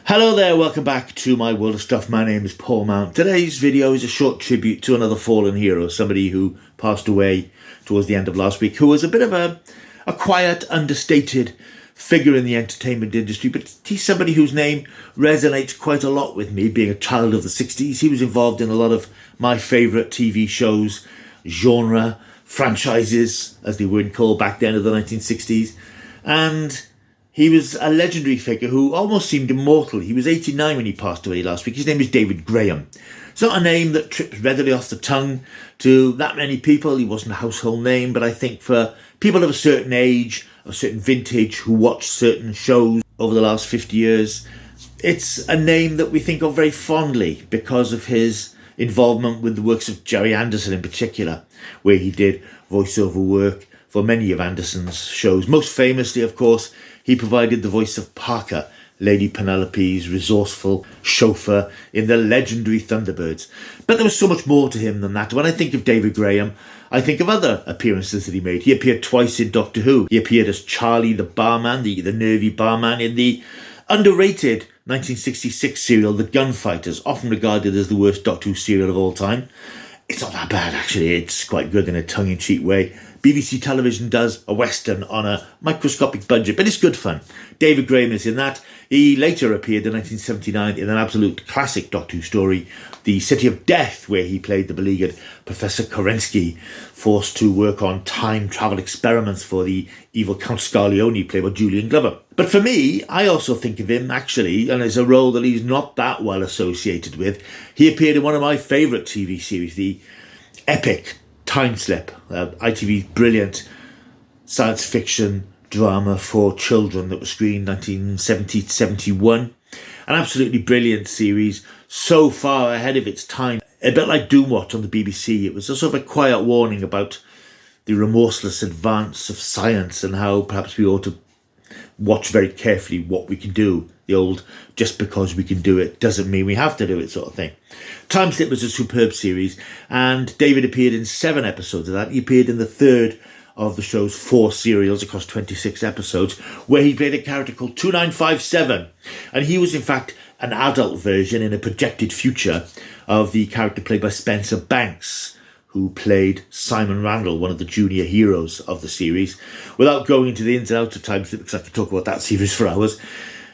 Hello there, welcome back to my world of stuff. My name is Paul Mount. Today's video is a short tribute to another fallen hero, somebody who passed away towards the end of last week, who was a bit of a quiet, understated figure in the entertainment industry, but he's somebody whose name resonates quite a lot with me, being a child of the 60s. He was involved in a lot of my favourite TV shows, genre, franchises, as they were called back then in the 1960s, and he was a legendary figure who almost seemed immortal. He was 89 when he passed away last week. His name is David Graham. It's not a name that trips readily off the tongue to that many people. He wasn't a household name, but I think for people of a certain age, a certain vintage, who watched certain shows over the last 50 years, it's a name that we think of very fondly because of his involvement with the works of Gerry Anderson in particular, where he did voiceover work for many of Anderson's shows. Most famously, of course, he provided the voice of Parker, Lady Penelope's resourceful chauffeur in the legendary Thunderbirds. But there was so much more to him than that. When I think of David Graham, I think of other appearances that he made. He appeared twice in Doctor Who. He appeared as Charlie the barman, the nervy barman, in the underrated 1966 serial The Gunfighters, often regarded as the worst Doctor Who serial of all time. It's not that bad, actually. It's quite good in a tongue-in-cheek way. BBC Television does a Western on a microscopic budget, but it's good fun. David Graham is in that. He later appeared in 1979 in an absolute classic Doctor Who story, The City of Death, where he played the beleaguered Professor Kerensky, forced to work on time travel experiments for the evil Count Scarlione, played by Julian Glover. But for me, I also think of him, actually, and as a role that he's not that well associated with. He appeared in one of my favourite TV series, the epic Time Slip, ITV's brilliant science fiction drama for children that was screened 1970-71. An absolutely brilliant series, so far ahead of its time. A bit like Doomwatch on the BBC, it was a sort of a quiet warning about the remorseless advance of science and how perhaps we ought to watch very carefully what we can do. The old, just because we can do it doesn't mean we have to do it sort of thing. Time Slip was a superb series, and David appeared in 7 episodes of that. He appeared in the third of the show's 4 serials across 26 episodes, where he played a character called 2957. And he was, in fact, an adult version in a projected future of the character played by Spencer Banks, who played Simon Randall, one of the junior heroes of the series. Without going into the ins and outs of Time Slip, because I could talk about that series for hours,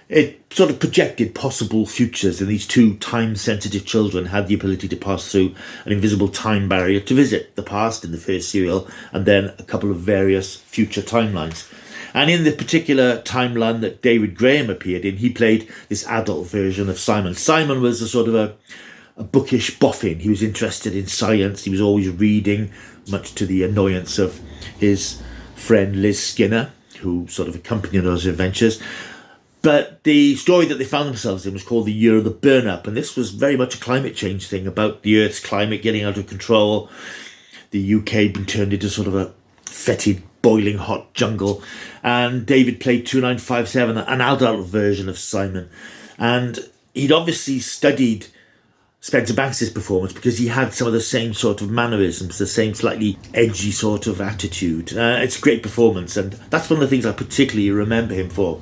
it sort of projected possible futures, and these 2 time-sensitive children had the ability to pass through an invisible time barrier to visit the past in the first serial, and then a couple of various future timelines. And in the particular timeline that David Graham appeared in, he played this adult version of Simon. Simon was a sort of a bookish boffin. He was interested in science. He was always reading, much to the annoyance of his friend Liz Skinner, who sort of accompanied on his adventures. But the story that they found themselves in was called The Year of the Burn-Up, and this was very much a climate change thing about the Earth's climate getting out of control, the UK being turned into sort of a fetid, boiling hot jungle, and David played 2957, an adult version of Simon. And he'd obviously studied Spencer Banks' performance because he had some of the same sort of mannerisms, the same slightly edgy sort of attitude. It's a great performance, and that's one of the things I particularly remember him for.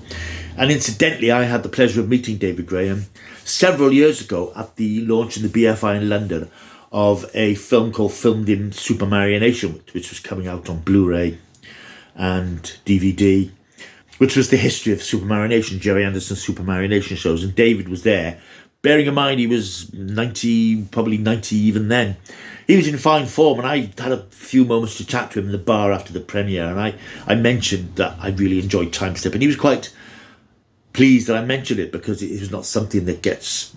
And incidentally, I had the pleasure of meeting David Graham several years ago at the launch in the BFI in London of a film called Filmed in Supermarionation, which was coming out on Blu-ray and DVD, which was the history of Supermarionation, Gerry Anderson's Supermarionation shows. And David was there. Bearing in mind he was 90, probably 90 even then. He was in fine form, and I had a few moments to chat to him in the bar after the premiere, and I mentioned that I really enjoyed Time Slip, and he was quite pleased that I mentioned it because it was not something that gets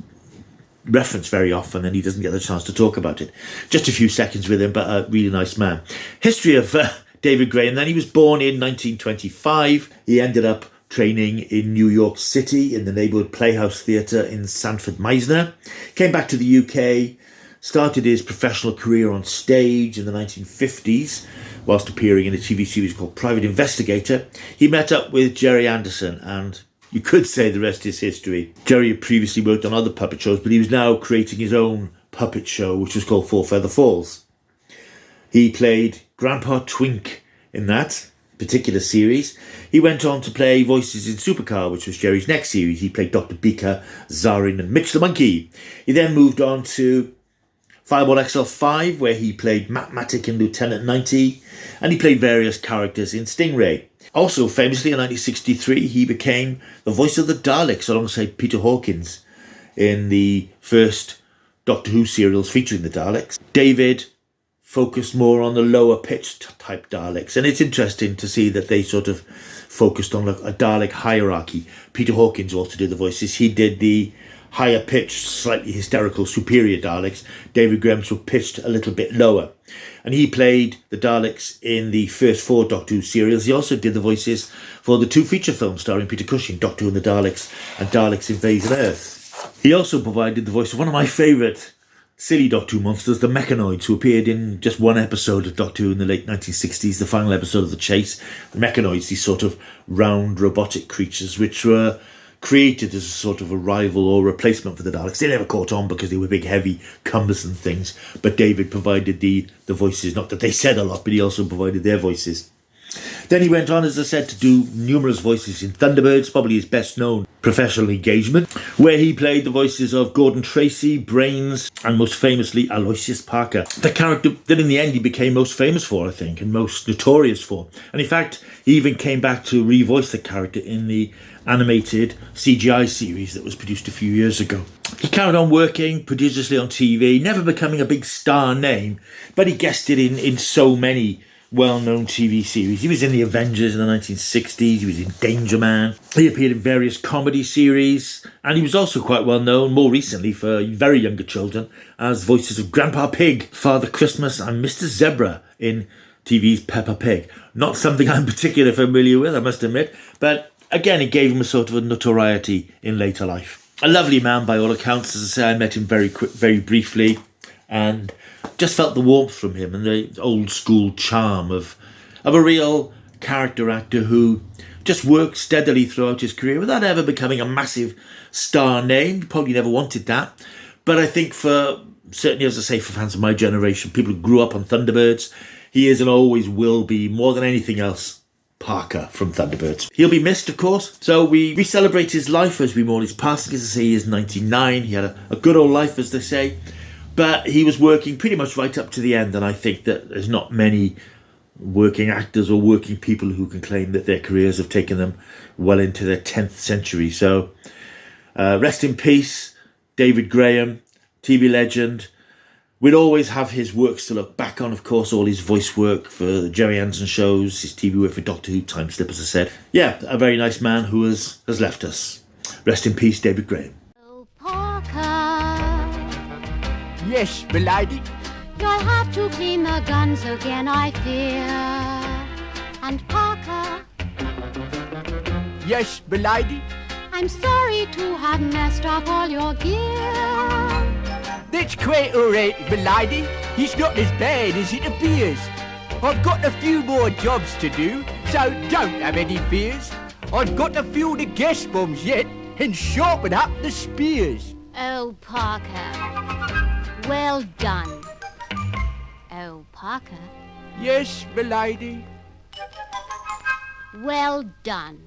referenced very often, and he doesn't get the chance to talk about it. Just a few seconds with him, but a really nice man. History of David Graham then. He was born in 1925. He ended up training in New York City in the neighbourhood Playhouse Theatre in Sanford Meisner. Came back to the UK, started his professional career on stage in the 1950s, whilst appearing in a TV series called Private Investigator. He met up with Gerry Anderson, and you could say the rest is history. Gerry had previously worked on other puppet shows, but he was now creating his own puppet show, which was called Four Feather Falls. He played Grandpa Twink in that, particular series. He went on to play voices in Supercar, which was Gerry's next series. He played Dr. Beaker, Zarin and Mitch the Monkey. He then moved on to Fireball XL5, where he played Matt Matic in Lieutenant 90, and he played various characters in Stingray. Also, famously in 1963, he became the voice of the Daleks alongside Peter Hawkins in the first Doctor Who serials featuring the Daleks. David focused more on the lower pitched type Daleks, and it's interesting to see that they sort of focused on a Dalek hierarchy. Peter Hawkins also did the voices. He did the higher pitched, slightly hysterical, superior Daleks. David Graham's were pitched a little bit lower. And he played the Daleks in the first 4 Doctor Who serials. He also did the voices for the 2 feature films starring Peter Cushing, Doctor Who and the Daleks, and Daleks Invade Earth. He also provided the voice of one of my favourite silly Doctor Who monsters, the Mechanoids, who appeared in just one episode of Doctor Who in the late 1960s, the final episode of The Chase. The Mechanoids, these sort of round robotic creatures, which were created as a sort of a rival or replacement for the Daleks. They never caught on because they were big, heavy, cumbersome things. But David provided the voices. Not that they said a lot, but he also provided their voices. Then he went on, as I said, to do numerous voices in Thunderbirds, probably his best known professional engagement, where he played the voices of Gordon Tracy, Brains, and most famously Aloysius Parker. The character that in the end he became most famous for, I think, and most notorious for. And in fact, he even came back to revoice the character in the animated CGI series that was produced a few years ago. He carried on working prodigiously on TV, never becoming a big star name, but he guested in so many well-known TV series. He was in The Avengers in the 1960s, he was in Danger Man, he appeared in various comedy series, and he was also quite well known, more recently for very younger children, as voices of Grandpa Pig, Father Christmas and Mr. Zebra in TV's Peppa Pig. Not something I'm particularly familiar with, I must admit, but again, it gave him a sort of a notoriety in later life. A lovely man by all accounts. As I say, I met him very briefly, and just felt the warmth from him and the old school charm of a real character actor who just worked steadily throughout his career without ever becoming a massive star name. He probably never wanted that. But I think certainly, as I say, for fans of my generation, people who grew up on Thunderbirds, he is and always will be, more than anything else, Parker from Thunderbirds. He'll be missed, of course. So we celebrate his life as we mourn his passing. As I say, he is 99. He had a good old life, as they say. But he was working pretty much right up to the end, and I think that there's not many working actors or working people who can claim that their careers have taken them well into their 10th century. So rest in peace, David Graham, TV legend. We'll always have his works to look back on, of course, all his voice work for the Gerry Anderson shows, his TV work for Doctor Who, Time Slip, as I said. Yeah, a very nice man who has left us. Rest in peace, David Graham. Oh, Parker. Yes, milady. You'll have to clean the guns again, I fear. And Parker, Yes, milady. I'm sorry to have messed up all your gear. That's quite alright, milady. He's not as bad as it appears. I've got a few more jobs to do, so don't have any fears. I've got to fuel the gas bombs yet and sharpen up the spears. Oh, Parker, well done. Oh, Parker, Yes, milady. well done.